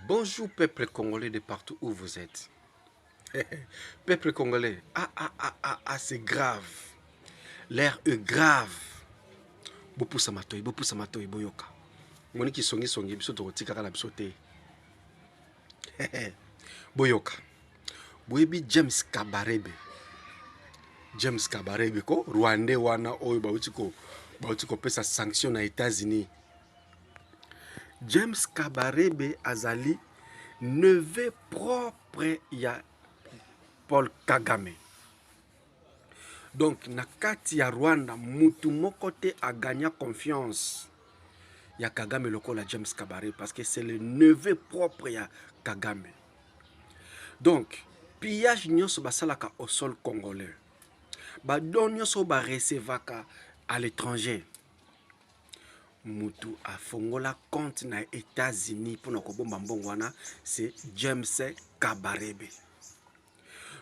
Bonjour peuple congolais de partout où vous êtes. Peuple congolais, c'est grave. L'air est grave. Bopusa matoi, boyoka. Moniki songi, biso tika kala biso te. Boyoka. Boyebi James Kabarebe. James Kabarebe ko Rwandais wana oyo bauti ko pesa sanction na États-Unis. James Kabarebe azali neveu propre ya Paul Kagame. Donc, na kati ya Rwanda, mutu moko te a gagné confiance ya Kagame lokola James Kabarebe parce que c'est le neveu propre ya Kagame. Donc, pillage nyonso basalaka au sol congolais. Badon nyonso ba recevaka à l'étranger. Mutu a fongola compte na États-Unis pour na kobomba mbongo wana, c'est James Kabarebe.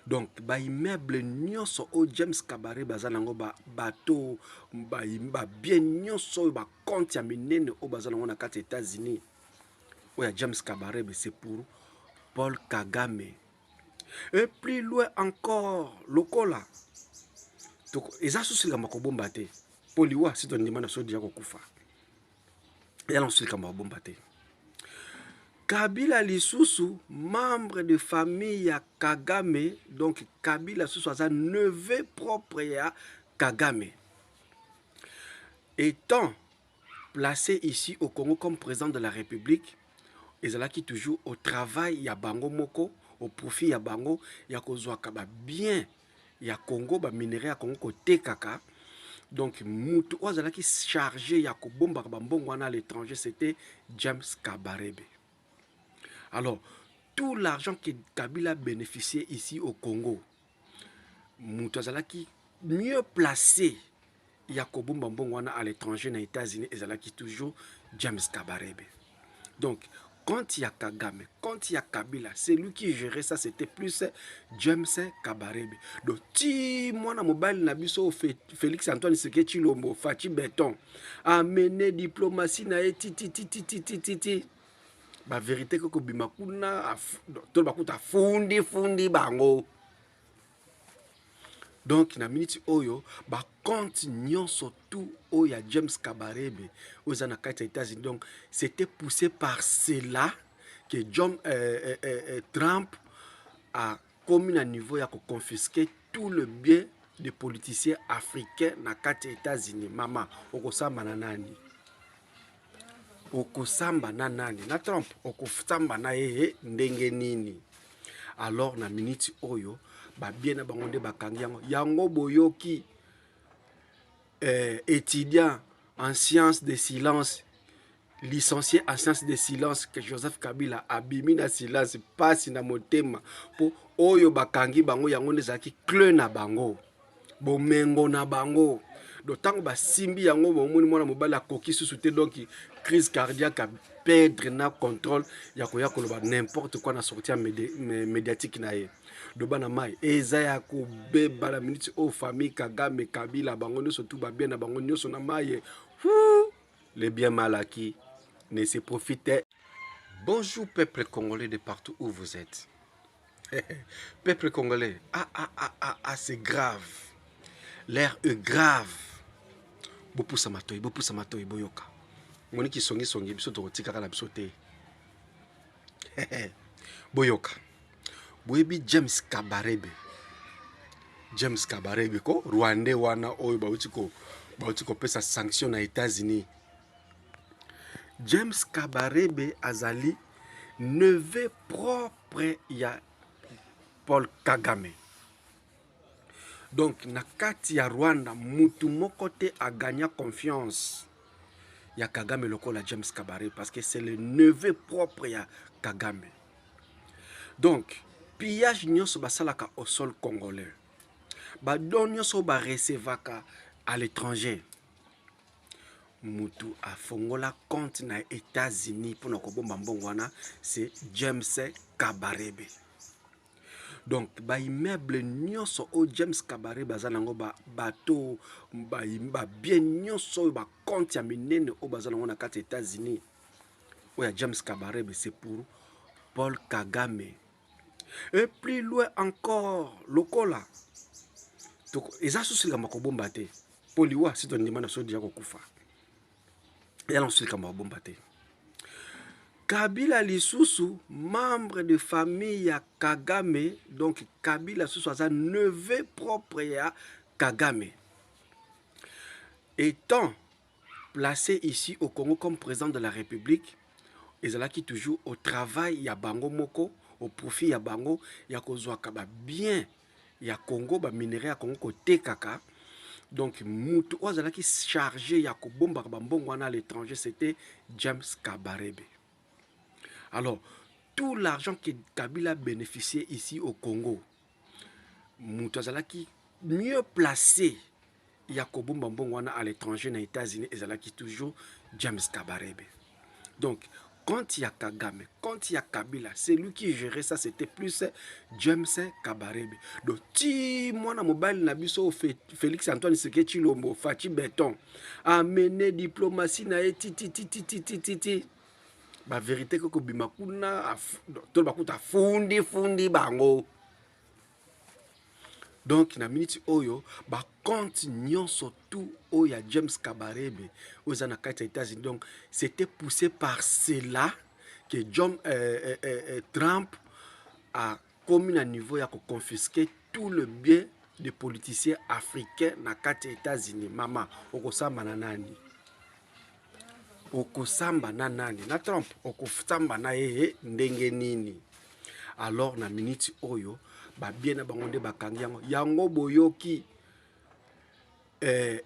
Donc, ba immeuble nyonso o James Kabarebe bazanango ba bateau ba bien nyonso ba compte ya minene o bazanango na kati États-Unis. Oya James Kabarebe c'est pour Paul Kagame. Et plus loin encore, lokola. Donc, eza susi kama kobomba te. Poliwa si ton demande so dia kokufa. Ya non susi kama kobomba te. Kabila Lisusu, membre de famille ya Kagame, donc Kabila Lisusu a neveu propre ya Kagame. Étant placé ici au Congo comme président de la République, ezala qui toujours au travail ya bango moko, au profit ya bango, ya kozwaka ba bien ya Congo, ba minerai ya Congo kote kaka. Donc mutu ozala qui chargé ya kobomba ba mbongo wana à l'étranger, c'était James Kabarebe. Alors, tout l'argent que Kabila bénéficiait ici au Congo, Moutazala qui mieux placé, Yakobo Mbongwana à l'étranger, aux États-Unis, et qui toujours James Kabarebe. Donc, quand il y a Kagame, quand il y a Kabila, c'est lui qui gérait ça, c'était plus James Kabarebe. Donc, si moi, mobile Nabiso Félix Antoine Seketi Lombo, Fachi Béton, amené diplomatie, na ti. Ba vérité que bimakuna to bakuta fundi bango. Donc na minute oyo ba compte nyonso tout oya James Kabarebe aux États-Unis. Donc c'était poussé par cela que Trump a commis à niveau ya confisquer tout le bien des politiciens africains na kati États-Unis. Mama okosamba na nani? Okosamba na nani? Na Trump okosamba na yeye ndenge nini? Alors na minute oyo ba bien na bango nde bakangi yango boyoki étudiant en sciences de silence, licencié en sciences de silence que Joseph Kabila abimi na silence pasi na motema po oyo bakangi bango yango nezaki clé na bango bomengo na bango. D'autant que simbi yango bomoni mwana mobali akoki susu te, donc crise cardiaque a perdre na contrôle ya koya koloba n'importe quoi na sortir médiatique na ye do bana mai eza ya ko beba la minute au famille Kagame Kabila bango nyonso tout ba bien na bango nyonso na mai les bien mal acquis ne se profite. Bonjour peuple congolais de partout où vous êtes. Peuple congolais, c'est grave. L'air est grave. Bopusa matoi, boyoka. Moniki songi, biso tika kala biso te. Boyoka. Boyebi James Kabarebe. James Kabarebe ko Rwandais wana oyo bauti ko pesa sanction na États-Unis. James Kabarebe azali neveu propre ya Paul Kagame. Donc, na kati ya Rwanda, mutu moko te a gagné confiance ya Kagame lokola James Kabarebe parce que c'est le neveu propre ya Kagame. Donc, pillage nyonso basalaka au sol congolais. Badon nyonso ba recevaka à l'étranger. Mutu a fongola compte na États-Unis pour na kobomba mbongo wana, c'est James Kabarebe. Donc, ba immeuble nyonso o James Kabarebe bazanango ba bateau ba bien nyonso ba compte ya minene o bazanango na kati États-Unis. Oya James Kabarebe c'est pour Paul Kagame. Et plus loin encore, Lokola. Et ça, c'est ce que bombaté. Poliwa, c'est un demande sur Diago Koufa. Et alors, c'est ce que bombaté. Kabila Lisusu, membre de famille à Kagame, donc Kabila Lisusu a un neveu propre à Kagame. Étant placé ici au Congo comme président de la République, ils ont qui toujours au travail, il y a Bango Moko, au profit, il y a Bango, il y a Kozouaka, bien, il y a Congo, minerai à Congo, côté Kaka. Donc, Moutou, qui chargé, il y a Kobomba, Bambongo à l'étranger, c'était James Kabarebe. Alors, tout l'argent que Kabila a bénéficié ici au Congo, Moutou qui mieux placé, il y a Kobomba Bambongo à l'étranger, aux États-Unis, et qui toujours James Kabarebe. Donc, quand il y a Kagame, quand il y a Kabila, c'est lui qui gérait ça, c'était plus James Kabarebe. Donc, si moi, na mobile nabiso Félix Antoine Seketi Lombo, Fachi Béton, amener diplomatie na ti. Ba vérité que bimakuna to bakuta fundi bango. Donc, na minute oyo, ba compte nyonso tout oya James Kabarebe aux États-Unis. Donc, c'était poussé par cela que Trump a commis à niveau à confisquer tout le bien des politiciens africains na kati États-Unis. Mama, okosamba na nani? Okosamba na nani? Na Trump, okosamba na yeye ndenge nini? Alors, na minute oyo, ba bien na bangonde bakangi yango boyoki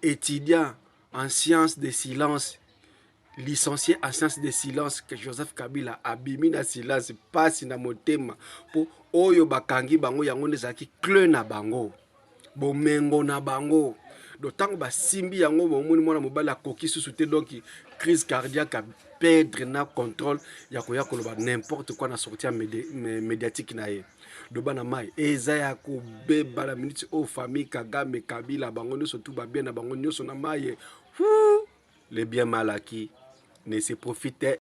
étudiant en sciences de silence, licencié en sciences de silence que Joseph Kabila abimi na silence pasi na motema po oyo bakangi bango yango nezaki clé na bango bomengo na bango d'autant ba simbi yango bomoni mwana mobala koki susu te donc crise cardiaque à perdre na contrôle ya koya koloba n'importe quoi na sortir médiatique na ye do bana mai eza ya ko beba la minute o famille Kagame Kabila bango nyonso tout ba bien na bango nyonso na mai les bien mal acquis ne se profitaient